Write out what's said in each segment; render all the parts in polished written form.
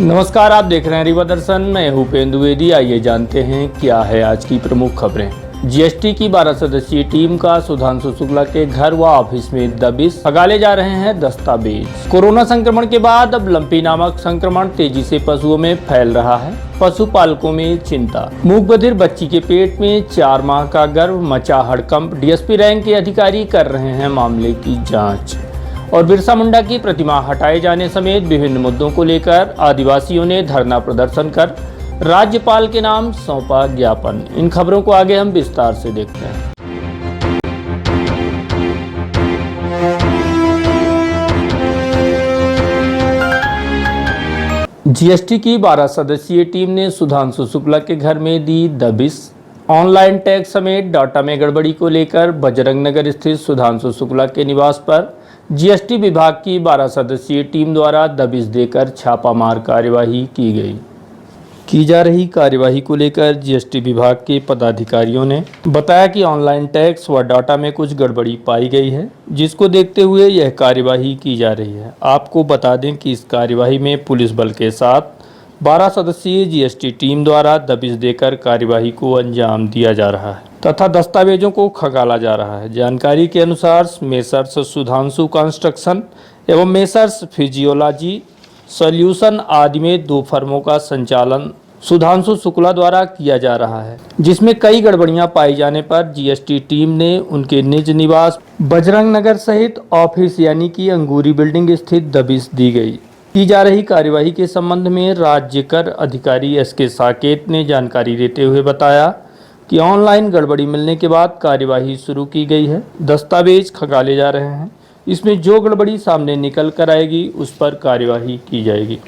नमस्कार, आप देख रहे हैं रीवा दर्शन। मैं हूं उपेंद्र द्विवेदी। आइए जानते हैं क्या है आज की प्रमुख खबरें। जीएसटी की 12 सदस्यीय टीम का सुधांशु शुक्ला के घर व ऑफिस में दबिश, खगाले जा रहे हैं दस्तावेज। कोरोना संक्रमण के बाद अब लंपी नामक संक्रमण तेजी से पशुओं में फैल रहा है। पशुपालकों में चिंता। मूक बधिर बच्ची के पेट में 4 माह का गर्भ, मचा हड़कंप। डीएसपी रैंक के अधिकारी कर रहे हैं मामले की जाँच। और बिरसा मुंडा की प्रतिमा हटाए जाने समेत विभिन्न मुद्दों को लेकर आदिवासियों ने धरना प्रदर्शन कर राज्यपाल के नाम सौंपा ज्ञापन। इन खबरों को आगे हम विस्तार से देखते हैं। जीएसटी की 12 सदस्यीय टीम ने सुधांशु शुक्ला के घर में दी दबिश। ऑनलाइन टैक्स समेत डाटा में गड़बड़ी को लेकर बजरंग नगर स्थित सुधांशु शुक्ला के निवास पर जीएसटी विभाग की 12 सदस्यीय टीम द्वारा दबिश देकर छापामार कार्यवाही की गई। की जा रही कार्यवाही को लेकर जीएसटी विभाग के पदाधिकारियों ने बताया कि ऑनलाइन टैक्स व डाटा में कुछ गड़बड़ी पाई गई है, जिसको देखते हुए यह कार्यवाही की जा रही है। आपको बता दें कि इस कार्यवाही में पुलिस बल के साथ 12 सदस्यीय जीएसटी टीम द्वारा दबिश देकर कार्यवाही को अंजाम दिया जा रहा है तथा दस्तावेजों को खगाला जा रहा है। जानकारी के अनुसार मेसर्स सुधांशु कंस्ट्रक्शन एवं मेसर्स फिजियोलॉजी सॉल्यूशन आदि में 2 फर्मों का संचालन सुधांशु शुक्ला द्वारा किया जा रहा है, जिसमें कई गड़बड़ियां पाई जाने पर जीएसटी टीम ने उनके निज निवास बजरंग नगर सहित ऑफिस यानी कि अंगूरी बिल्डिंग स्थित दबिश दी गई। की जा रही कार्यवाही के संबंध में राज्य कर अधिकारी एसके साकेत ने जानकारी देते हुए बताया कि ऑनलाइन गड़बड़ी मिलने के बाद कार्यवाही शुरू की गई है। दस्तावेज खगाले जा रहे हैं। इसमें जो गड़बड़ी सामने निकल कर आएगी उस पर कार्यवाही की जाएगी।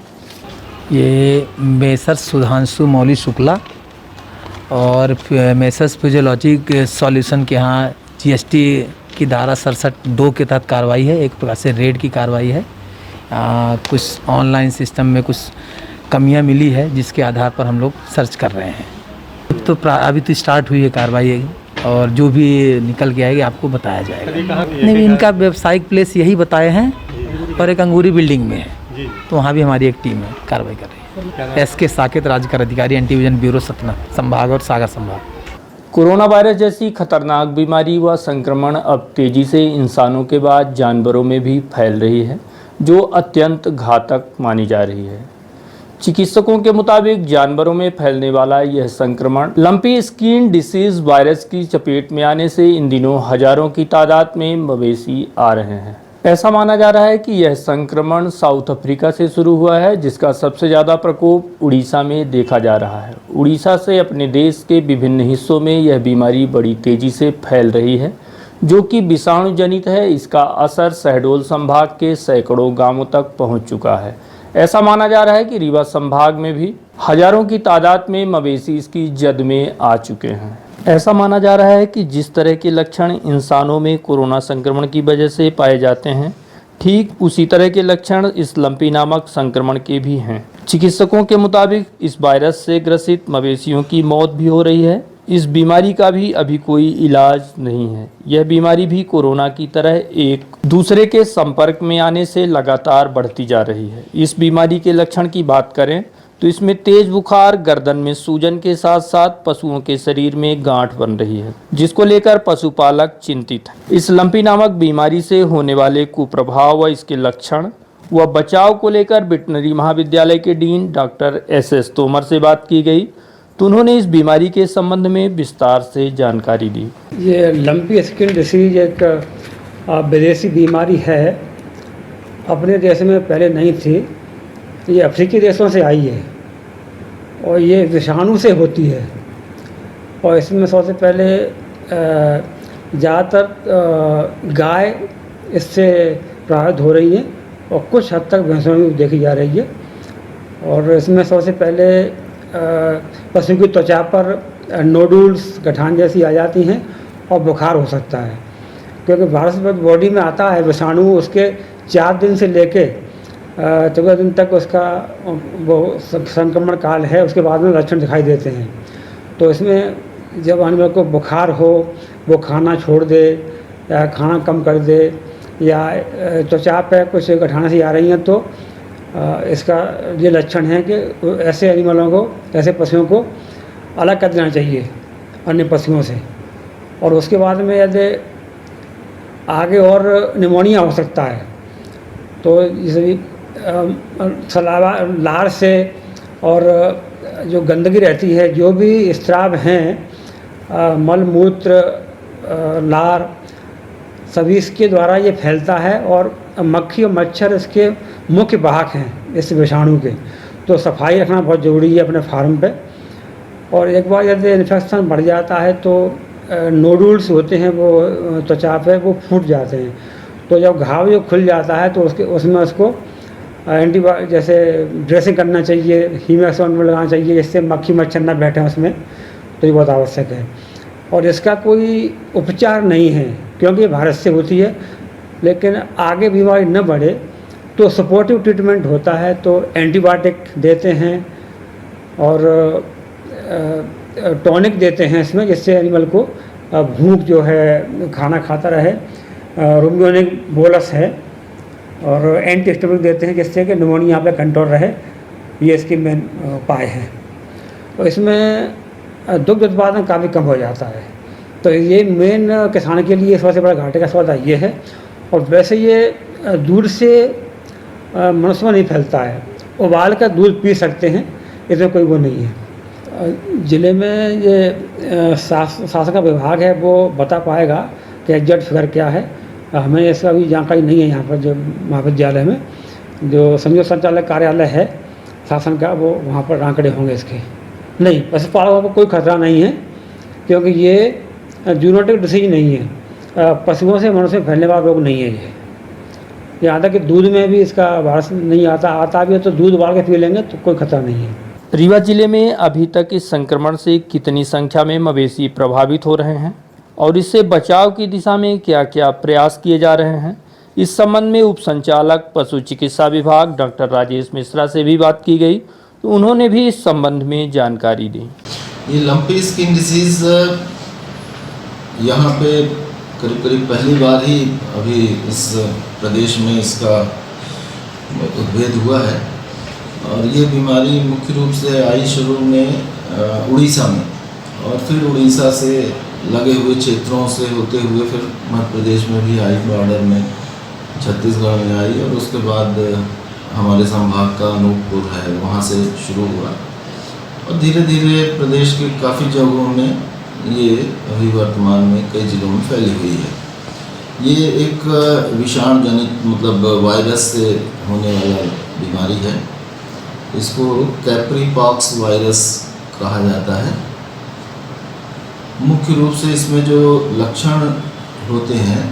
ये मेसर्स सुधांशु मौली शुक्ला और मेसर्स फिजियोलॉजी सॉल्यूशन के यहाँ जीएसटी की धारा 67(2) के तहत कार्रवाई है। एक प्रकार से रेड की कार्रवाई है। कुछ ऑनलाइन सिस्टम में कुछ कमियां मिली है, जिसके आधार पर हम लोग सर्च कर रहे हैं। तो अभी तो स्टार्ट हुई है कार्रवाई और जो भी निकल के आएगी आपको बताया जाएगा। नहीं, इनका व्यावसायिक प्लेस यही बताए हैं और एक अंगूरी बिल्डिंग में है, तो वहाँ भी हमारी एक टीम है कार्रवाई कर रही है। एसके साकेत राज्य कर अधिकारी, एंटीविजन ब्यूरो सतना संभाग और सागर संभाग। कोरोना वायरस जैसी खतरनाक बीमारी व संक्रमण अब तेजी से इंसानों के बाद जानवरों में भी फैल रही है, जो अत्यंत घातक मानी जा रही है। चिकित्सकों के मुताबिक जानवरों में फैलने वाला यह संक्रमण लंपी स्किन डिसीज वायरस की चपेट में आने से इन दिनों हजारों की तादाद में मवेशी आ रहे हैं। ऐसा माना जा रहा है कि यह संक्रमण साउथ अफ्रीका से शुरू हुआ है, जिसका सबसे ज़्यादा प्रकोप उड़ीसा में देखा जा रहा है। उड़ीसा से अपने देश के विभिन्न हिस्सों में यह बीमारी बड़ी तेजी से फैल रही है, जो कि विषाणु जनित है। इसका असर शहडोल संभाग के सैकड़ों गांवों तक पहुंच चुका है। ऐसा माना जा रहा है कि रीवा संभाग में भी हजारों की तादाद में मवेशी इसकी जद में आ चुके हैं। ऐसा माना जा रहा है कि जिस तरह के लक्षण इंसानों में कोरोना संक्रमण की वजह से पाए जाते हैं, ठीक उसी तरह के लक्षण इस लंपी नामक संक्रमण के भी हैं। चिकित्सकों के मुताबिक इस वायरस से ग्रसित मवेशियों की मौत भी हो रही है। इस बीमारी का भी अभी कोई इलाज नहीं है। यह बीमारी भी कोरोना की तरह एक दूसरे के संपर्क में आने से लगातार बढ़ती जा रही है। इस बीमारी के लक्षण की बात करें तो इसमें तेज बुखार, गर्दन में सूजन के साथ साथ पशुओं के शरीर में गांठ बन रही है, जिसको लेकर पशुपालक चिंतित है। इस लंपी नामक बीमारी से होने वाले कुप्रभाव व इसके लक्षण व बचाव को लेकर वेटरनरी महाविद्यालय के डीन डॉक्टर एस तोमर से बात की गई, तो उन्होंने इस बीमारी के संबंध में विस्तार से जानकारी दी। ये लंपी स्किन डिसीज एक विदेशी बीमारी है, अपने देश में पहले नहीं थी। ये अफ्रीकी देशों से आई है और ये विषाणु से होती है। और इसमें सबसे पहले ज़्यादातर गाय इससे प्रभावित हो रही है और कुछ हद तक भैंसों में देखी जा रही है। और इसमें सबसे पहले पशु की त्वचा पर नोडुल्स, गठान जैसी आ जाती हैं और बुखार हो सकता है, क्योंकि वायरस बॉडी में आता है विषाणु। उसके 4 दिन से लेके 14 दिन तक उसका वो संक्रमण काल है। उसके बाद में लक्षण दिखाई देते हैं। तो इसमें जब जानवर को बुखार हो, वो खाना छोड़ दे या खाना कम कर दे, या त्वचा पे कुछ गठान सी आ रही हैं, तो इसका ये लक्षण है कि ऐसे एनिमलों को, ऐसे पशुओं को अलग कर देना चाहिए अन्य पशुओं से। और उसके बाद में यदि आगे और निमोनिया हो सकता है तो जैसे सलावा, लार से और जो गंदगी रहती है, जो भी स्राव हैं, मल मूत्र, लार, सभी इसके द्वारा ये फैलता है और मक्खी और मच्छर इसके मुख्य वाहक हैं इस विषाणु के। तो सफाई रखना बहुत ज़रूरी है अपने फार्म पे। और एक बार यदि इन्फेक्शन बढ़ जाता है तो नोडुल्स होते हैं वो त्वचा पे, वो फूट जाते हैं। तो जब घाव जो खुल जाता है तो उसमें उसको जैसे ड्रेसिंग करना चाहिए, हीमेक्स ऑइंटमेंट लगाना चाहिए जिससे मक्खी मच्छर न बैठे उसमें। तो ये बहुत आवश्यक है। और इसका कोई उपचार नहीं है क्योंकि ये वायरस से होती है, लेकिन आगे बीमारी न बढ़े तो सपोर्टिव ट्रीटमेंट होता है। तो एंटीबायोटिक देते हैं और टॉनिक देते हैं इसमें, जिससे एनिमल को भूख जो है खाना खाता रहे। रोमियोनिक बोलस है और एंटीहिस्टामिक देते हैं जिससे कि निमोनिया पे कंट्रोल रहे। ये इसकी मेन उपाय है। तो इसमें दुग्ध उत्पादन काफ़ी कम हो जाता है। तो ये मेन किसान के लिए सबसे बड़ा घाटे का सौदा ये है। और वैसे ये दूध से मनुष्य में नहीं फैलता है, उबाल कर दूध पी सकते हैं, इसमें कोई वो नहीं है। ज़िले में ये शासन का विभाग है वो बता पाएगा कि एग्जैक्ट फिगर क्या है। हमें इसका भी जानकारी नहीं है। यहाँ पर जो महाविद्यालय में जो संयुक्त संचालक कार्यालय है शासन का, वो वहाँ पर आंकड़े होंगे इसके। नहीं, पशुपालकों को कोई खतरा नहीं है क्योंकि ये जूनोटिक डिसीज नहीं है। पशुओं से मनुष्य में फैलने वाला रोग नहीं है ये। यहाँ तक कि दूध में भी इसका वायरस नहीं आता भी है तो दूध उबाल के पी लेंगे तो कोई खतरा नहीं है। रीवा जिले में अभी तक इस संक्रमण से कितनी संख्या में मवेशी प्रभावित हो रहे हैं और इससे बचाव की दिशा में क्या क्या प्रयास किए जा रहे हैं, इस संबंध में उप संचालक पशु चिकित्सा विभाग डॉक्टर राजेश मिश्रा से भी बात की गई। तो उन्होंने भी इस संबंध में जानकारी दी। ये लंपी स्किन डिसीज़ यहाँ पे करीब पहली बार ही अभी इस प्रदेश में इसका उद्भेद हुआ है। और ये बीमारी मुख्य रूप से आई शुरू में उड़ीसा में और फिर उड़ीसा से लगे हुए क्षेत्रों से होते हुए फिर मध्य प्रदेश में भी आई, बॉर्डर में छत्तीसगढ़ में आई और उसके बाद हमारे संभाग का अनूपपुर है वहाँ से शुरू हुआ और धीरे धीरे प्रदेश के काफ़ी जगहों में ये अभी वर्तमान में कई जिलों में फैली हुई है। ये एक विषाणु जनित मतलब वायरस से होने वाला बीमारी है। इसको कैप्री पॉक्स वायरस कहा जाता है। मुख्य रूप से इसमें जो लक्षण होते हैं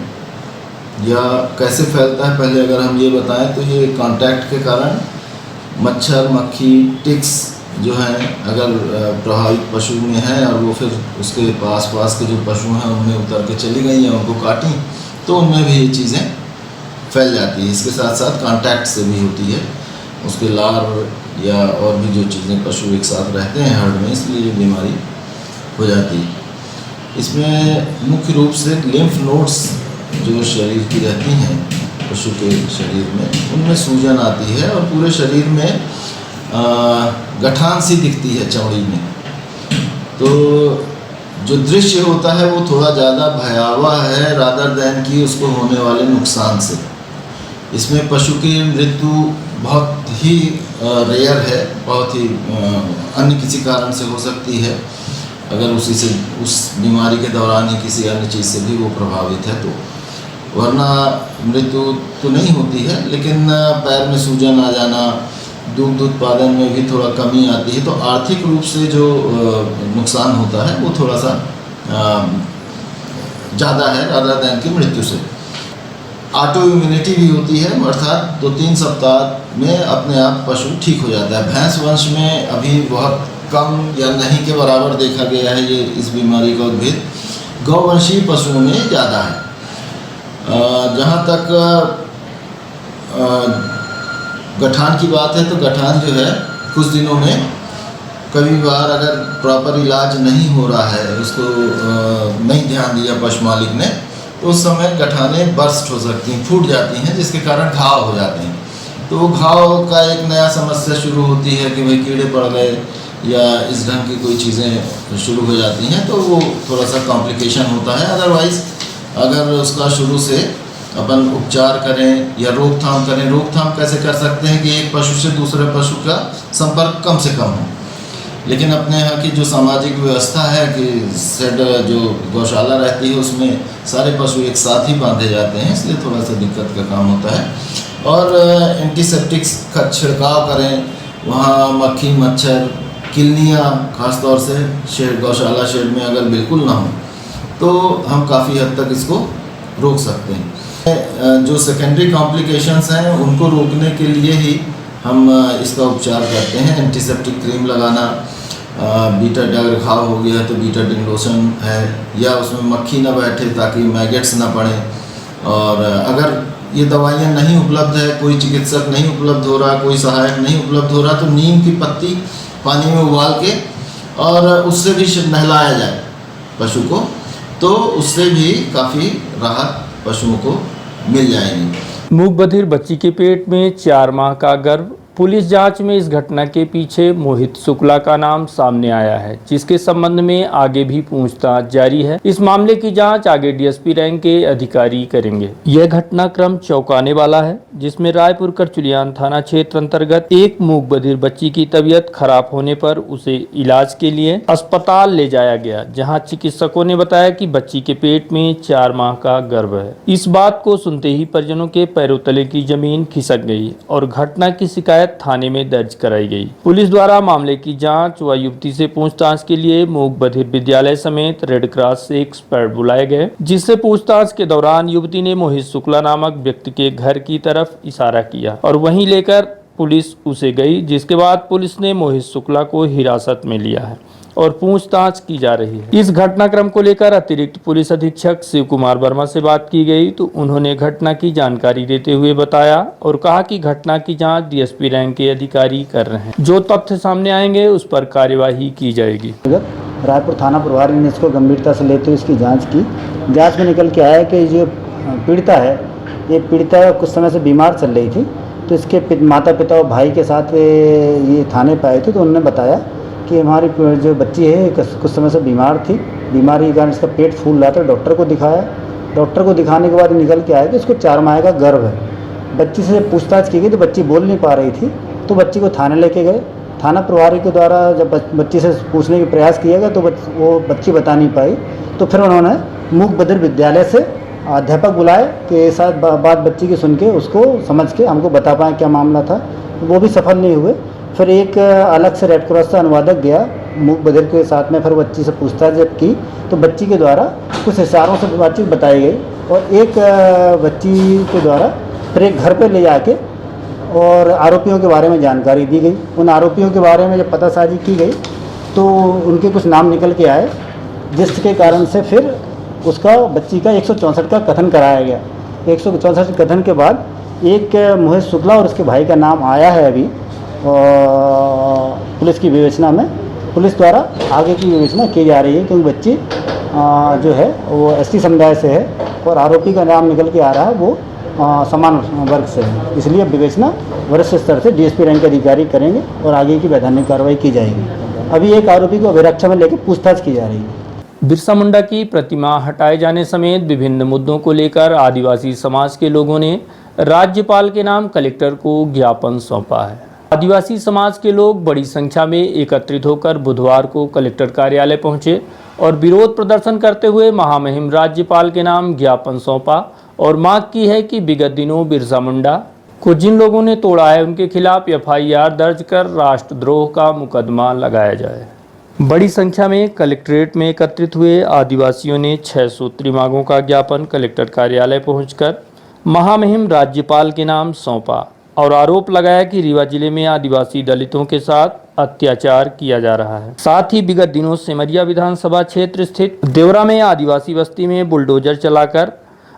या कैसे फैलता है, पहले अगर हम ये बताएं तो ये कांटेक्ट के कारण मच्छर, मक्खी, टिक्स जो हैं अगर प्रभावित पशु में है और वो फिर उसके पास के जो पशु हैं उनमें उतर के चली गई या उनको काटी तो उनमें भी ये चीज़ें फैल जाती है। इसके साथ साथ कांटेक्ट से भी होती है, उसके लार या और भी जो चीज़ें पशु एक साथ रहते हैं हर्ड में, इसलिए ये बीमारी हो जाती है। इसमें मुख्य रूप से लिम्फ नोड्स जो शरीर की रहती हैं पशु के शरीर में, उनमें सूजन आती है और पूरे शरीर में गठान सी दिखती है चमड़ी में। तो जो दृश्य होता है वो थोड़ा ज़्यादा भयावह है रादर दैन की उसको होने वाले नुकसान से। इसमें पशु की मृत्यु बहुत ही रेयर है, बहुत ही अन्य किसी कारण से हो सकती है, अगर उस बीमारी के दौरान ही किसी अन्य चीज़ से भी वो प्रभावित है तो, वरना मृत्यु तो नहीं होती है। लेकिन पैर में सूजन आ जाना, दुग्ध उत्पादन में भी थोड़ा कमी आती है, तो आर्थिक रूप से जो नुकसान होता है वो थोड़ा सा ज़्यादा है रादर दैन की मृत्यु से। ऑटो इम्यूनिटी भी होती है, अर्थात 2-3 सप्ताह में अपने आप पशु ठीक हो जाता है। भैंस वंश में अभी बहुत कम या नहीं के बराबर देखा गया है ये इस बीमारी का उद्भेद। गौवंशीय पशुओं में ज़्यादा है। जहाँ तक गठान की बात है तो गठान जो है कुछ दिनों में कभी बार अगर प्रॉपर इलाज नहीं हो रहा है, उसको नहीं ध्यान दिया पशु मालिक ने, तो उस समय गठानें बर्स्ट हो सकती हैं, फूट जाती हैं, जिसके कारण घाव हो जाते हैं। तो घाव का एक नया समस्या शुरू होती है कि भाई कीड़े पड़ गए या इस ढंग की कोई चीज़ें शुरू हो जाती हैं, तो वो थोड़ा सा कॉम्प्लिकेशन होता है। अदरवाइज़ अगर उसका शुरू से अपन उपचार करें या रोकथाम करें, रोकथाम कैसे कर सकते हैं कि एक पशु से दूसरे पशु का संपर्क कम से कम हो। लेकिन अपने यहाँ की जो सामाजिक व्यवस्था है कि शेड जो गौशाला रहती है उसमें सारे पशु एक साथ ही बांधे जाते हैं, इसलिए थोड़ा सा दिक्कत का काम होता है। और एंटीसेप्टिक्स का छिड़काव करें, वहाँ मक्खी मच्छर किलनियाँ खास तौर से शेड गौशाला शेड में अगर बिल्कुल ना हो तो हम काफ़ी हद तक इसको रोक सकते हैं। जो सेकेंडरी कॉम्प्लिकेशंस हैं उनको रोकने के लिए ही हम इसका उपचार करते हैं। एंटीसेप्टिक क्रीम लगाना, बीटाडीन अगर घाव हो गया है तो बीटाडीन लोशन है, या उसमें मक्खी ना बैठे ताकि मैगेट्स ना पड़ें। और अगर ये दवाइयाँ नहीं उपलब्ध है, कोई चिकित्सक नहीं उपलब्ध हो रहा, कोई सहायक नहीं उपलब्ध हो रहा, तो नीम की पत्ती पानी में उबाल के और उससे भी नहलाया जाए पशु को, तो उससे भी काफ़ी राहत पशुओं को मिल जाएगी। मूक बधिर बच्ची के पेट में 4 माह का गर्भ। पुलिस जांच में इस घटना के पीछे मोहित शुक्ला का नाम सामने आया है, जिसके संबंध में आगे भी पूछताछ जारी है। इस मामले की जांच आगे डीएसपी रैंक के अधिकारी करेंगे। यह घटनाक्रम चौंकाने वाला है, जिसमें रायपुर करचुलियान थाना क्षेत्र अंतर्गत एक मूक बधिर बच्ची की तबीयत खराब होने पर उसे इलाज के लिए अस्पताल ले जाया गया, जहाँ चिकित्सकों ने बताया कि बच्ची के पेट में 4 माह का गर्भ है। इस बात को सुनते ही परिजनों के पैरों तले की जमीन खिसक गई और घटना की शिकायत थाने में दर्ज कराई गई। पुलिस द्वारा मामले की जांच व युवती से पूछताछ के लिए मूक बधिर विद्यालय समेत रेड क्रॉस से एक्सपर्ट बुलाए गए, जिससे पूछताछ के दौरान युवती ने मोहित शुक्ला नामक व्यक्ति के घर की तरफ इशारा किया और वहीं लेकर पुलिस उसे गई, जिसके बाद पुलिस ने मोहित शुक्ला को हिरासत में लिया है और पूछताछ की जा रही है। इस घटनाक्रम को लेकर अतिरिक्त पुलिस अधीक्षक शिव कुमार वर्मा से बात की गई तो उन्होंने घटना की जानकारी देते हुए बताया और कहा कि घटना की जांच डीएसपी रैंक के अधिकारी कर रहे हैं। जो तथ्य सामने आएंगे उस पर कार्यवाही की जाएगी। रायपुर थाना प्रभारी ने इसको गंभीरता से लेते हुए इसकी जाँच की। जाँच में निकल के आया कि जो पीड़िता है, ये पीड़िता कुछ समय से बीमार चल रही थी, तो इसके माता पिता और भाई के साथ ये थाने पे आए थे, तो उन्होंने बताया कि हमारी जो बच्ची है कुछ समय से बीमार थी, बीमारी के कारण इसका पेट फूल रहा था। डॉक्टर को दिखाया, डॉक्टर को दिखाने के बाद निकल के आया कि इसको 4 माह का गर्भ है। बच्ची से पूछताछ की गई तो बच्ची बोल नहीं पा रही थी, तो बच्ची को थाने लेके गए। थाना प्रभारी के द्वारा जब बच्ची से पूछने का प्रयास किया गया तो वो बच्ची बता नहीं पाई, तो फिर उन्होंने मूक बधिर विद्यालय से अध्यापक बुलाए कि साथ बात बच्ची की सुन के उसको समझ के हमको बता पाएँ क्या मामला था। वो भी सफल नहीं हुए। फिर एक अलग से रेड क्रॉस से अनुवादक गया मूक बधिर के साथ में, फिर बच्ची से पूछताछ जब की तो बच्ची के द्वारा कुछ इशारों से बातचीत बताई गई और एक बच्ची के द्वारा फिर एक घर पर ले जाके और आरोपियों के बारे में जानकारी दी गई। उन आरोपियों के बारे में जब पतासाजी की गई तो उनके कुछ नाम निकल के आए, जिसके कारण से फिर उसका बच्ची का 164 का कथन कराया गया। 164 कथन के बाद एक मोहित शुक्ला और उसके भाई का नाम आया है अभी पुलिस की विवेचना में। पुलिस द्वारा आगे की विवेचना की जा रही है, क्योंकि बच्ची जो है वो एसटी समुदाय से है और आरोपी का नाम निकल के आ रहा है वो समान वर्ग से है, इसलिए विवेचना वरिष्ठ स्तर से डीएसपी रैंक के अधिकारी करेंगे और आगे की वैधानिक कार्रवाई की जाएगी। अभी एक आरोपी को अभिरक्षा में लेकर पूछताछ की जा रही है। बिरसा मुंडा की प्रतिमा हटाए जाने समेत विभिन्न मुद्दों को लेकर आदिवासी समाज के लोगों ने राज्यपाल के नाम कलेक्टर को ज्ञापन सौंपा है। आदिवासी समाज के लोग बड़ी संख्या में एकत्रित होकर बुधवार को कलेक्टर कार्यालय पहुंचे और विरोध प्रदर्शन करते हुए महामहिम राज्यपाल के नाम ज्ञापन सौंपा और मांग की है कि विगत दिनों बिरसा मुंडा को जिन लोगों ने तोड़ा है उनके खिलाफ एफआईआर दर्ज कर राष्ट्रद्रोह का मुकदमा लगाया जाए। बड़ी संख्या में कलेक्ट्रेट में एकत्रित हुए आदिवासियों ने 6 सूत्री मांगों का ज्ञापन कलेक्टर कार्यालय पहुंचकर महामहिम राज्यपाल के नाम सौंपा और आरोप लगाया कि रीवा जिले में आदिवासी दलितों के साथ अत्याचार किया जा रहा है। साथ ही विगत दिनों सिमरिया विधानसभा क्षेत्र स्थित देवरा में आदिवासी बस्ती में बुलडोजर चलाकर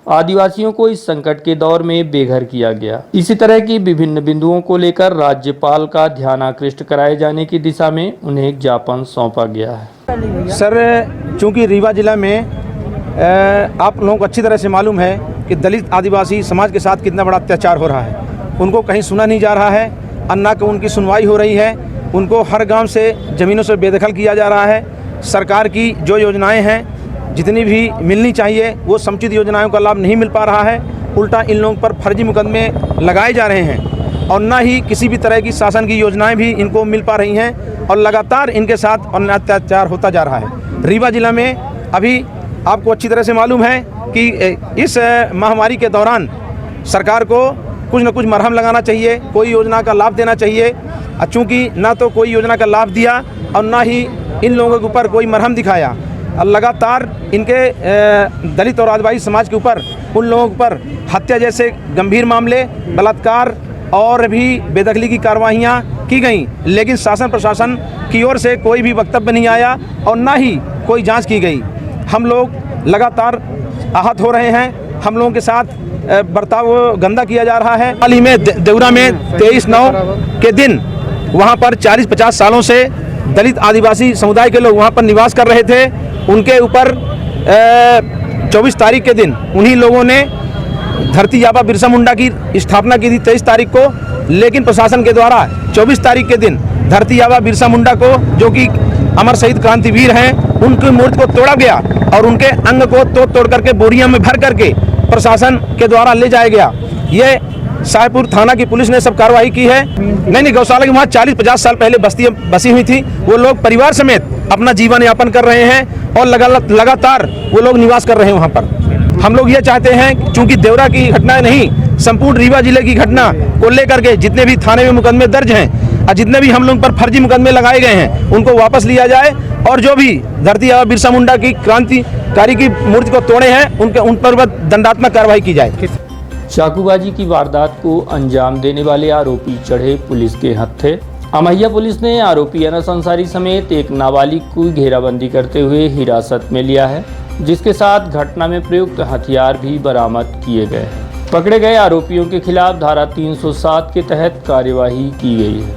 आदिवासियों को इस संकट के दौर में बेघर किया गया। इसी तरह की विभिन्न बिंदुओं को लेकर राज्यपाल का ध्यान आकृष्ट कराए जाने की दिशा में उन्हें एक ज्ञापन सौंपा गया है। सर, चूंकि रीवा जिला में आप लोगों को अच्छी तरह से मालूम है कि दलित आदिवासी समाज के साथ कितना बड़ा अत्याचार हो रहा है। उनको कहीं सुना नहीं जा रहा है और ना कि उनकी सुनवाई हो रही है। उनको हर गांव से ज़मीनों से बेदखल किया जा रहा है। सरकार की जो योजनाएं हैं जितनी भी मिलनी चाहिए वो समुचित योजनाओं का लाभ नहीं मिल पा रहा है। उल्टा इन लोगों पर फर्जी मुकदमे लगाए जा रहे हैं और ना ही किसी भी तरह की शासन की योजनाएं भी इनको मिल पा रही हैं और लगातार इनके साथ अत्याचार होता जा रहा है। रीवा जिला में अभी आपको अच्छी तरह से मालूम है कि इस महामारी के दौरान सरकार को कुछ न कुछ मरहम लगाना चाहिए, कोई योजना का लाभ देना चाहिए। चूँकि ना तो कोई योजना का लाभ दिया और ना ही इन लोगों के ऊपर कोई मरहम दिखाया और लगातार इनके दलित और आदिवासी समाज के ऊपर उन लोगों पर हत्या जैसे गंभीर मामले, बलात्कार और भी बेदखली की कार्रवाइयाँ की गई, लेकिन शासन प्रशासन की ओर से कोई भी वक्तव्य नहीं आया और ना ही कोई जांच की गई। हम लोग लगातार आहत हो रहे हैं। हम लोगों के साथ बर्ताव गंदा किया जा रहा है। हाल ही में देवरा में 23/9 के दिन वहाँ पर 40-50 सालों से दलित आदिवासी समुदाय के लोग वहाँ पर निवास कर रहे थे। उनके ऊपर 24 तारीख के दिन उन्हीं लोगों ने धरती आबा बिरसा मुंडा की स्थापना की थी 23 तारीख को, लेकिन प्रशासन के द्वारा 24 तारीख के दिन धरती आबा बिरसा मुंडा को, जो कि अमर शहीद क्रांतिवीर हैं, उनकी मूर्ति को तोड़ा गया और उनके अंग को तोड़ करके बोरियों में भर करके प्रशासन के द्वारा ले जाया गया। ये साहेबपुर थाना की पुलिस ने सब कार्रवाई की है। नहीं, गौशाला के वहाँ 40-50 साल पहले बसी हुई थी। वो लोग परिवार समेत अपना जीवन यापन कर रहे हैं और लगातार वो लोग निवास कर रहे हैं वहाँ पर। हम लोग ये चाहते हैं, चूंकि देवरा की घटना नहीं, संपूर्ण रीवा जिले की घटना को लेकर के जितने भी थाने में मुकदमे दर्ज हैं और जितने भी हम लोग पर फर्जी मुकदमे लगाए गए हैं उनको वापस लिया जाए और जो भी धरती आबा बिरसा मुंडा की क्रांतिकारी की मूर्ति को तोड़े हैं उन पर दंडात्मक कार्रवाई की जाए। चाकूबाजी की वारदात को अंजाम देने वाले आरोपी चढ़े पुलिस के हत्थे। अमैया पुलिस ने आरोपी अनस अंसारी समेत एक नाबालिग को घेराबंदी करते हुए हिरासत में लिया है, जिसके साथ घटना में प्रयुक्त हथियार भी बरामद किए गए हैं। पकड़े गए आरोपियों के खिलाफ धारा 307 के तहत कार्यवाही की गई है।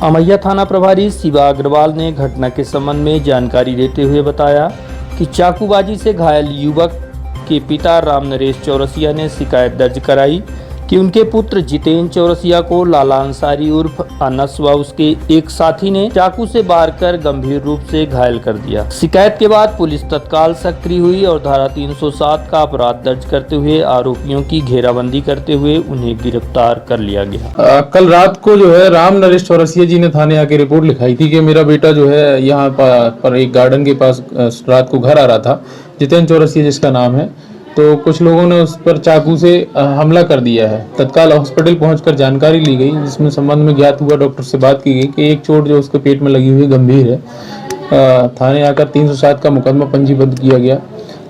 अमैया थाना प्रभारी शिवा अग्रवाल ने घटना के संबंध में जानकारी देते हुए बताया कि चाकूबाजी से घायल युवक के पिता राम नरेश चौरसिया ने शिकायत दर्ज कराई कि उनके पुत्र जितेंद्र चौरसिया को लाला अंसारी उर्फ अनस व उसके एक साथी ने चाकू से मार कर गंभीर रूप से घायल कर दिया। शिकायत के बाद पुलिस तत्काल सक्रिय हुई और धारा 307 का अपराध दर्ज करते हुए आरोपियों की घेराबंदी करते हुए उन्हें गिरफ्तार कर लिया गया। कल रात को जो है राम नरेश चौरसिया जी ने थाने आके रिपोर्ट लिखाई थी कि मेरा बेटा जो है यहाँ पर एक गार्डन के पास रात को घर आ रहा था, जितेंद्र चौरसिया जिसका नाम है, तो कुछ लोगों ने उस पर चाकू से हमला कर दिया है। तत्काल हॉस्पिटल पहुंचकर जानकारी ली गई, जिसमें संबंध में ज्ञात हुआ, डॉक्टर से बात की गई कि एक चोट जो उसके पेट में लगी हुई गंभीर है। थाने आकर 307 का मुकदमा पंजीबद्ध किया गया।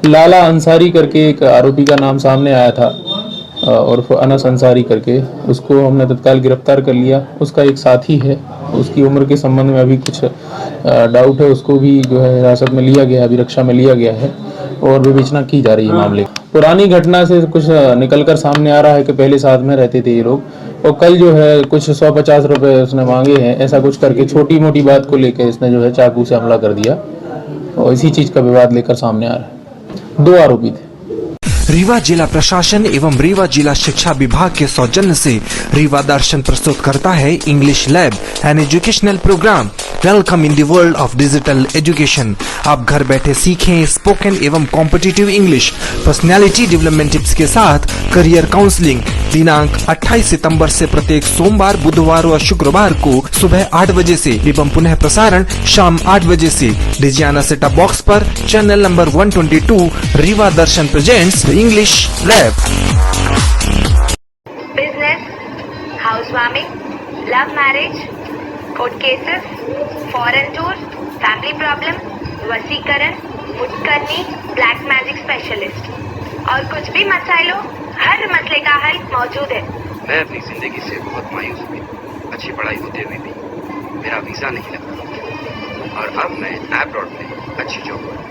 लाला अंसारी करके एक आरोपी का नाम सामने आया था और अनस अंसारी करके, उसको हमने तत्काल गिरफ्तार कर लिया। उसका एक साथी है, उसकी उम्र के संबंध में अभी कुछ डाउट है, उसको भी जो है हिरासत में लिया गया, अभिरक्षा में लिया गया है और विवेचना की जा रही है मामले। पुरानी घटना से कुछ निकलकर सामने आ रहा है कि पहले साथ में रहते थे ये लोग और कल जो है कुछ 150 रुपए उसने मांगे हैं, ऐसा कुछ करके छोटी मोटी बात को लेकर इसने जो है चाकू से हमला कर दिया और इसी चीज का विवाद लेकर सामने आ रहा है। 2 आरोपी थे। रीवा जिला प्रशासन एवं रीवा जिला शिक्षा विभाग के सौजन्य से रीवा दर्शन प्रस्तुत करता है English lab and educational programme. Welcome in the world of digital education. आप घर बैठे सीखें स्पोकन एवं competitive English, personality development tips के साथ करियर काउंसलिंग। दिनांक 28 सितंबर से प्रत्येक सोमवार, बुधवार और शुक्रवार को सुबह 8 बजे से एवं पुनः प्रसारण शाम 8 बजे से डिजियाना सेटअप बॉक्स पर channel number 122 Rewa Darshan presents English lab. Business, house warming, love marriage, court cases, foreign tour, family problem, वसीकरण, मुटकरनी, ब्लैक मैजिक स्पेशलिस्ट और कुछ भी मसाइल हो, हर मसले का हल मौजूद है। मैं अपनी जिंदगी से बहुत मायूस हुई। अच्छी पढ़ाई होते हुए भी मेरा वीजा नहीं लगा और अब मैं अब्रॉड में अच्छी जॉब कर।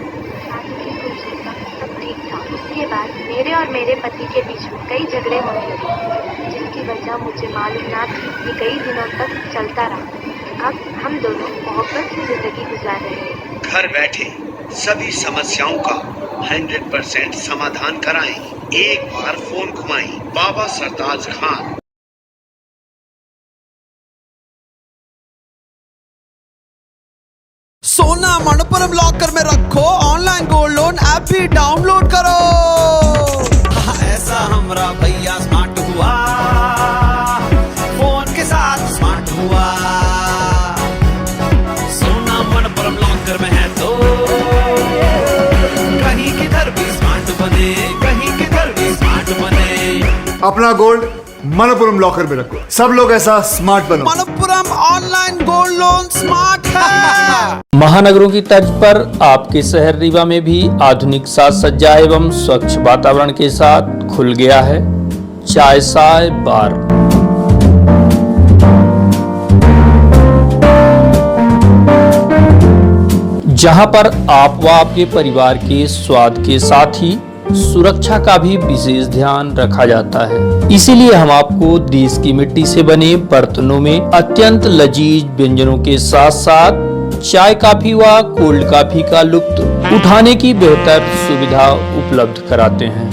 सब ठीक था। उसके बाद मेरे और मेरे पति के बीच में कई झगड़े होने लगे, जिसकी वजह मुझे मालूम ना थी कि कई दिनों तक चलता रहा। अब हम दोनों मोहब्बत से जिंदगी गुजार रहे हैं। घर बैठे सभी समस्याओं का 100% समाधान कराएं। एक बार फोन घुमाएं। बाबा सरताज खान। सोना मनपुरम लॉकर में रखो, ऑनलाइन गोल्ड लोन ऐप भी डाउनलोड करो। ऐसा हमरा भैया स्मार्ट हुआ, फोन के साथ स्मार्ट हुआ। सोना मनपुरम लॉकर में है तो कहीं किधर भी स्मार्ट बने, कहीं किधर भी स्मार्ट बने। अपना गोल्ड मनपुरम लॉकर में रखो, सब लोग ऐसा स्मार्ट बनो। Manappuram online gold loan smart है। महानगरों की तर्ज पर आपके शहर रीवा में भी आधुनिक साज सज्जा एवं स्वच्छ वातावरण के साथ खुल गया है चाय साय बार। जहां पर आप व आपके परिवार के स्वाद के साथ ही सुरक्षा का भी विशेष ध्यान रखा जाता है। इसीलिए हम आपको देश की मिट्टी से बने बर्तनों में अत्यंत लजीज व्यंजनों के साथ साथ चाय कॉफी व कोल्ड कॉफी का लुत्फ उठाने की बेहतर सुविधा उपलब्ध कराते हैं।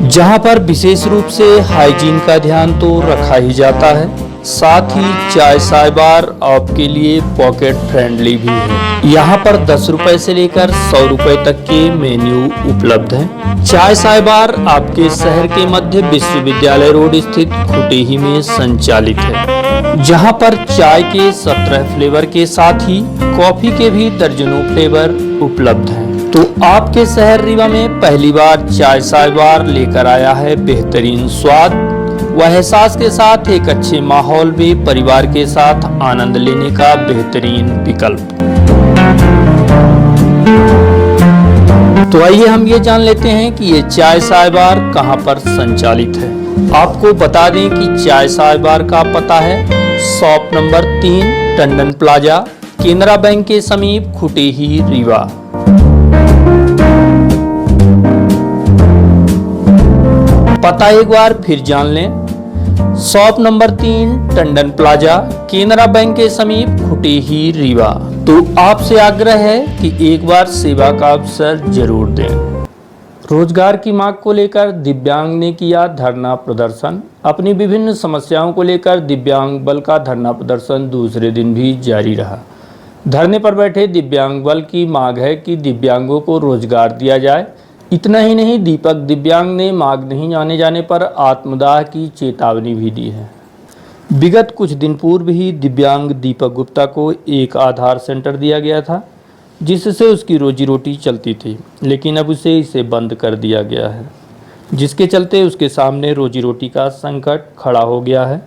जहां पर विशेष रूप से हाइजीन का ध्यान तो रखा ही जाता है, साथ ही चाय साय बार आपके लिए पॉकेट फ्रेंडली भी है। यहाँ पर 10 रुपए से लेकर 100 रुपए तक के मेन्यू उपलब्ध हैं। चाय साय बार आपके शहर के मध्य विश्वविद्यालय रोड स्थित खुटेही में संचालित है, जहाँ पर चाय के 17 फ्लेवर के साथ ही कॉफी के भी दर्जनों फ्लेवर उपलब्ध हैं। तो आपके शहर रीवा में पहली बार चाय साय बार लेकर आया है बेहतरीन स्वाद व एहसास के साथ एक अच्छे माहौल में परिवार के साथ आनंद लेने का बेहतरीन विकल्प। तो आइए हम ये जान लेते हैं कि ये चाय साय बार कहां पर संचालित है। आपको बता दें कि चाय साय बार का पता है shop number 3 Tandon plaza, Canara bank के समीप, खुटेही, रीवा। पता एक बार फिर जान लें, shop number 3 Tandon plaza, Canara bank के समीप, खुटेही, रीवा। तो आपसे आग्रह है कि एक बार सेवा का अवसर जरूर दें। रोजगार की मांग को लेकर दिव्यांग ने किया धरना प्रदर्शन। अपनी विभिन्न समस्याओं को लेकर दिव्यांग बल का धरना प्रदर्शन दूसरे दिन भी जारी रहा। धरने पर बैठे दिव्यांग बल की मांग है कि दिव्यांगों को रोजगार दिया जाए। इतना ही नहीं, दीपक दिव्यांग ने मांग नहीं माने जाने पर आत्मदाह की चेतावनी भी दी है। विगत कुछ दिन पूर्व ही दिव्यांग दीपक गुप्ता को एक आधार सेंटर दिया गया था, जिससे उसकी रोजी रोटी चलती थी, लेकिन अब इसे बंद कर दिया गया है, जिसके चलते उसके सामने रोजी रोटी का संकट खड़ा हो गया है।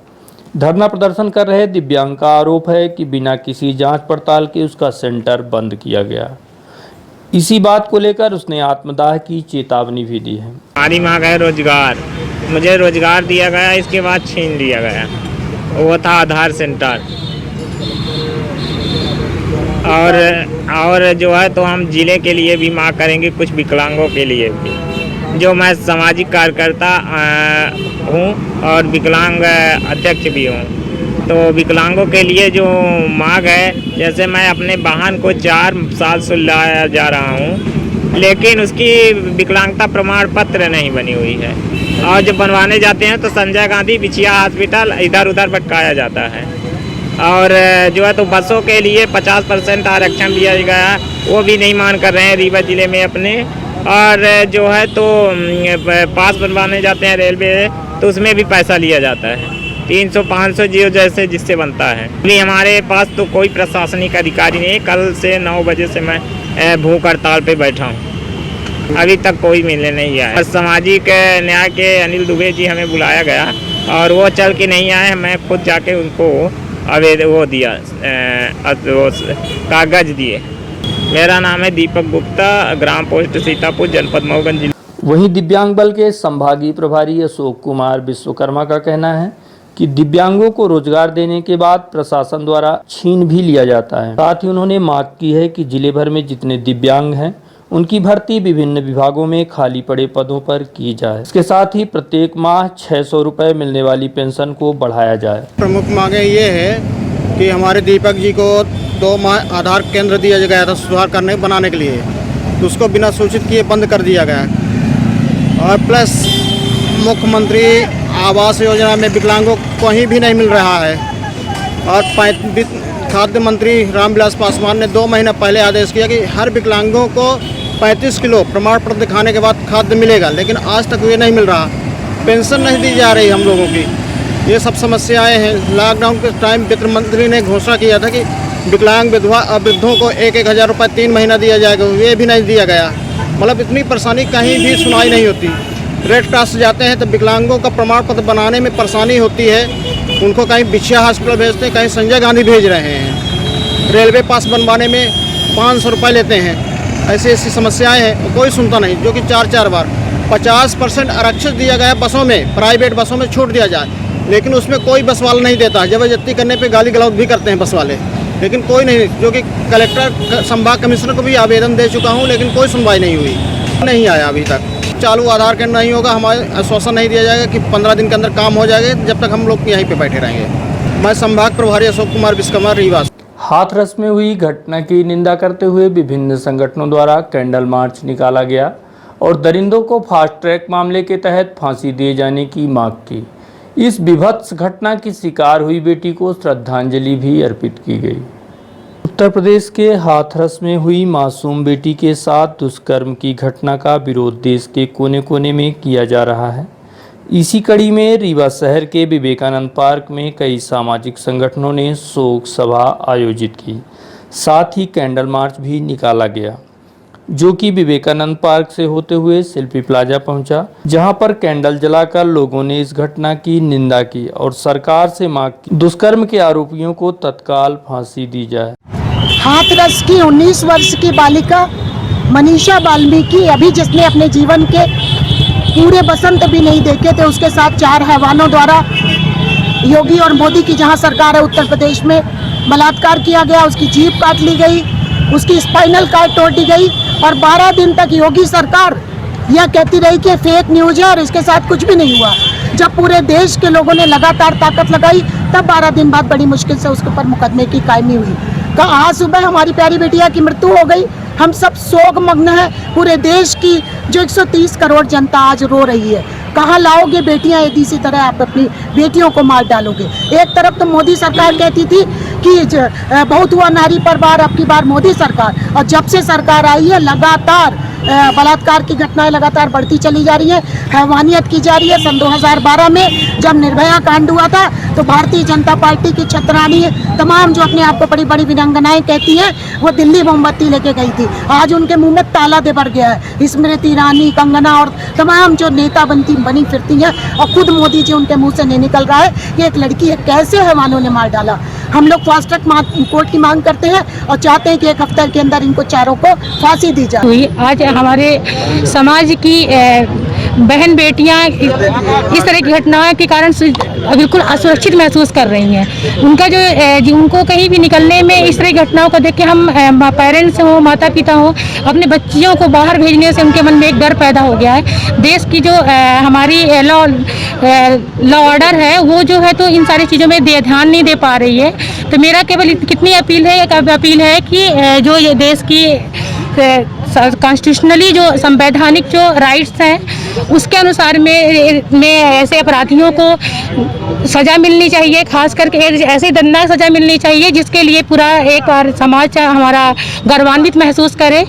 धरना प्रदर्शन कर रहे दिव्यांग का आरोप है कि बिना किसी जांच पड़ताल के उसका सेंटर बंद किया गया। इसी बात को लेकर उसने आत्मदाह की चेतावनी भी दी है। हमारी मांग है रोजगार। मुझे रोजगार दिया गया, इसके बाद छीन लिया गया। वो था आधार सेंटर। और जो है तो हम जिले के लिए भी मांग करेंगे, कुछ विकलांगों के लिए भी। जो मैं सामाजिक कार्यकर्ता हूँ और विकलांग अध्यक्ष भी हूँ, तो विकलांगों के लिए जो मांग है, जैसे मैं अपने वाहन को 4 साल से लाया जा रहा हूँ, लेकिन उसकी विकलांगता प्रमाण पत्र नहीं बनी हुई है, और जब बनवाने जाते हैं तो संजय गांधी बिछिया हॉस्पिटल इधर उधर भटकाया जाता है। और जो है तो बसों के लिए 50% आरक्षण दिया गया, वो भी नहीं मान कर रहे हैं रीवा ज़िले में अपने। और जो है तो पास बनवाने जाते हैं रेलवे, तो उसमें भी पैसा लिया जाता है, 300-500 जियो जैसे जिससे बनता है। अभी हमारे पास तो कोई प्रशासनिक अधिकारी नहीं है। कल से 9 बजे से मैं भूख हड़ताल पे बैठा हूँ, अभी तक कोई मिलने नहीं आया। और सामाजिक न्याय के अनिल दुबे जी हमें बुलाया गया और वो चल के नहीं आए। मैं खुद जाके उनको वो दिया, वो कागज दिए। मेरा नाम है दीपक गुप्ता, ग्राम पोस्ट सीतापुर, जनपद मऊगंज जिला। वहीं दिव्यांग बल के संभागीय प्रभारी अशोक कुमार विश्वकर्मा का कहना है कि दिव्यांगों को रोजगार देने के बाद प्रशासन द्वारा छीन भी लिया जाता है। साथ ही उन्होंने मांग की है कि जिले भर में जितने दिव्यांग हैं उनकी भर्ती विभिन्न विभागों में खाली पड़े पदों पर की जाए। इसके साथ ही प्रत्येक माह 600 रुपए मिलने वाली पेंशन को बढ़ाया जाए। प्रमुख मांगे ये है कि हमारे दीपक जी को 2 माह आधार केंद्र दिया गया था सुधार बनाने के लिए, तो उसको बिना सूचित किए बंद कर दिया गया। और प्लस मुख्यमंत्री आवास योजना में विकलांगों को कहीं भी नहीं मिल रहा है। और खाद्य मंत्री रामविलास पासवान ने 2 महीना पहले आदेश किया कि हर विकलांगों को 35 किलो प्रमाण पत्र दिखाने के बाद खाद्य मिलेगा, लेकिन आज तक ये नहीं मिल रहा। पेंशन नहीं दी जा रही हम लोगों की, ये सब समस्याएं हैं। लॉकडाउन के टाइम वित्त मंत्री ने घोषणा किया था कि विकलांग विधवा वृद्धों को 1-1 हज़ार रुपये 3 महीना दिया जाएगा, ये भी नहीं दिया गया। मतलब इतनी परेशानी कहीं भी सुनाई नहीं होती। रेड क्रॉस से जाते हैं तो विकलांगों का प्रमाण पत्र बनाने में परेशानी होती है। उनको कहीं बिछिया हॉस्पिटल भेजते हैं, कहीं संजय गांधी भेज रहे हैं। रेलवे पास बनवाने में 500 रुपये लेते हैं। ऐसी ऐसी समस्याएं हैं, कोई सुनता नहीं। जो कि 4-4 बार 50% आरक्षित दिया गया बसों में, प्राइवेट बसों में छूट दिया जाए, लेकिन उसमें कोई बस वाला नहीं देता। जबरदस्ती करने पे गाली गलौज भी करते हैं बस वाले, लेकिन कोई नहीं। जो कि कलेक्टर संभाग कमिश्नर को भी आवेदन दे चुका हूँ, लेकिन कोई सुनवाई नहीं हुई, नहीं आया अभी तक। चालू आधार केंद्र नहीं होगा, हमारे आश्वासन नहीं दिया जाएगा कि 15 दिन के अंदर काम हो जाएगा, जब तक हम लोग यहीं पे बैठे रहेंगे। मैं संभाग प्रभारी अशोक कुमार विश्वकर्मा, रीवा। हाथरस में हुई घटना की निंदा करते हुए विभिन्न संगठनों द्वारा कैंडल मार्च निकाला गया और दरिंदों को फास्ट ट्रैक मामले के तहत फांसी दिए जाने की मांग की। इस विभत्स घटना की शिकार हुई बेटी को श्रद्धांजलि भी अर्पित की गई। उत्तर प्रदेश के हाथरस में हुई मासूम बेटी के साथ दुष्कर्म की घटना का विरोध देश के कोने कोने में किया जा रहा है। इसी कड़ी में रीवा शहर के विवेकानंद पार्क में कई सामाजिक संगठनों ने शोक सभा आयोजित की, साथ ही कैंडल मार्च भी निकाला गया, जो कि विवेकानंद पार्क से होते हुए शिल्पी प्लाजा पहुंचा, जहां पर कैंडल जलाकर लोगों ने इस घटना की निंदा की और सरकार से मांग की दुष्कर्म के आरोपियों को तत्काल फांसी दी जाए। हाथरस की 19 वर्ष की बालिका मनीषा वाल्मीकि, अभी जिसने अपने जीवन के पूरे बसंत भी नहीं देखे थे, उसके साथ 4 हैवानों द्वारा योगी और मोदी की जहां सरकार है उत्तर प्रदेश में बलात्कार किया गया। उसकी जीभ काट ली गई, उसकी स्पाइनल कार्ड तोड़ दी गई और 12 दिन तक योगी सरकार यह कहती रही कि फेक न्यूज है और इसके साथ कुछ भी नहीं हुआ। जब पूरे देश के लोगों ने लगातार ताकत लगाई, तब 12 दिन बाद बड़ी मुश्किल से उसके ऊपर मुकदमे की कायमी हुई। आज सुबह हमारी प्यारी बेटिया की मृत्यु हो गई। हम सब शोकमग्न हैं। पूरे देश की जो 130 करोड़ जनता आज रो रही है। कहाँ लाओगे बेटियां यदि इसी तरह आप अपनी बेटियों को मार डालोगे। एक तरफ तो मोदी सरकार कहती थी कि बहुत हुआ नारी पर वार, अब की बार मोदी सरकार, और जब से सरकार आई है लगातार बलात्कार की घटनाएं लगातार बढ़ती चली जा रही है, हैवानियत की जा रही है। सन 2012 में जब निर्भया कांड हुआ था तो भारतीय जनता पार्टी की छतरानी तमाम जो अपने आप को बड़ी बड़ी वीरांगनाएं कहती हैं, वो दिल्ली मोमबत्ती लेके गई थी। आज उनके मुंह में ताला दे बढ़ गया है। स्मृति ईरानी, कंगना और तमाम जो नेता बनी फिरती हैं, और खुद मोदी जी उनके मुंह से नहीं निकल रहा है कि एक लड़की है कैसे हैवानों ने मार डाला। हम लोग फास्ट ट्रैक कोर्ट की मांग करते हैं और चाहते हैं कि 1 हफ्ते के अंदर इनको चारों को फांसी दी जाए। आज हमारे समाज की बहन बेटियां इस तरह की घटनाओं के कारण बिल्कुल असुरक्षित महसूस कर रही हैं। उनका जो उनको कहीं भी निकलने में इस तरह की घटनाओं को देख के हम पेरेंट्स हों, माता पिता हों, अपने बच्चियों को बाहर भेजने से उनके मन में एक डर पैदा हो गया है। देश की जो हमारी लॉ ऑर्डर है वो जो है तो इन सारी चीज़ों में ध्यान नहीं दे पा रही है। तो मेरा केवल कितनी अपील है कि जो ये देश की कॉन्स्टिट्यूशनली जो संवैधानिक जो राइट्स हैं उसके अनुसार में ऐसे अपराधियों को सज़ा मिलनी चाहिए। खास करके ऐसे दर्दनाक सज़ा मिलनी चाहिए जिसके लिए पूरा एक बार समाज हमारा गर्वान्वित महसूस करे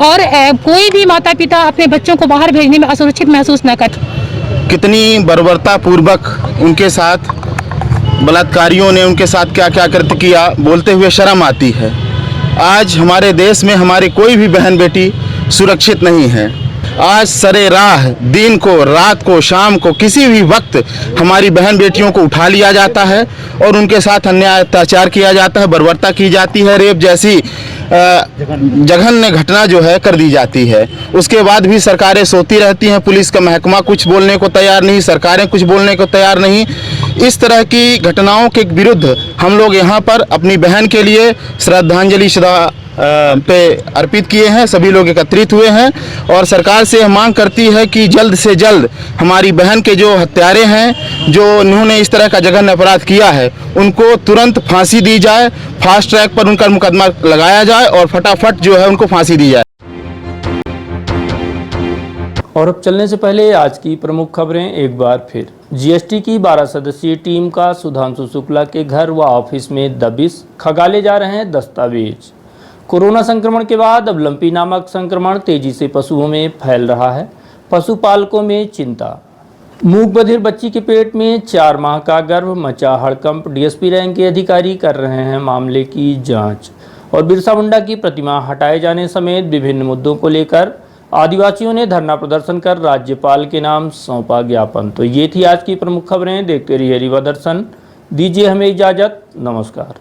और कोई भी माता पिता अपने बच्चों को बाहर भेजने में असुरक्षित महसूस न करे। कितनी बर्बरता पूर्वक उनके साथ बलात्कारियों ने उनके साथ क्या क्या कृत्य किया, बोलते हुए शर्म आती है। आज हमारे देश में हमारी कोई भी बहन बेटी सुरक्षित नहीं है। आज सरे राह दिन को, रात को, शाम को, किसी भी वक्त हमारी बहन बेटियों को उठा लिया जाता है और उनके साथ अन्याय अत्याचार किया जाता है, बर्बरता की जाती है, रेप जैसी जघन्य घटना जो है कर दी जाती है। उसके बाद भी सरकारें सोती रहती हैं। पुलिस का महकमा कुछ बोलने को तैयार नहीं, सरकारें कुछ बोलने को तैयार नहीं। इस तरह की घटनाओं के विरुद्ध हम लोग यहाँ पर अपनी बहन के लिए श्रद्धांजलि पे अर्पित किए हैं। सभी लोग एकत्रित हुए हैं और सरकार से यह मांग करती है कि जल्द से जल्द हमारी बहन के जो हत्यारे हैं, जो उन्होंने इस तरह का जघन्य अपराध किया है, उनको तुरंत फांसी दी जाए, फास्ट ट्रैक पर उनका मुकदमा लगाया जाए और फटाफट जो है उनको फांसी दी जाए। और अब चलने से पहले आज की प्रमुख खबरें एक बार फिर। जीएसटी की 12 सदस्यीय टीम का सुधांशु शुक्ला के घर व ऑफिस में दबिश, खगाले जा रहे हैं दस्तावेज। कोरोना संक्रमण के बाद अब लंपी नामक संक्रमण तेजी से पशुओं में फैल रहा है, पशुपालकों में चिंता। मूक बधिर बच्ची के पेट में 4 माह का गर्भ, मचा हड़कंप। डीएसपी रैंक के अधिकारी कर रहे हैं मामले की जांच। और बिरसा मुंडा की प्रतिमा हटाए जाने समेत विभिन्न मुद्दों को लेकर आदिवासियों ने धरना प्रदर्शन कर राज्यपाल के नाम सौंपा ज्ञापन। तो ये थी आज की प्रमुख खबरें। देखते रहिए रीवा दर्शन। दीजिए हमें इजाजत। नमस्कार।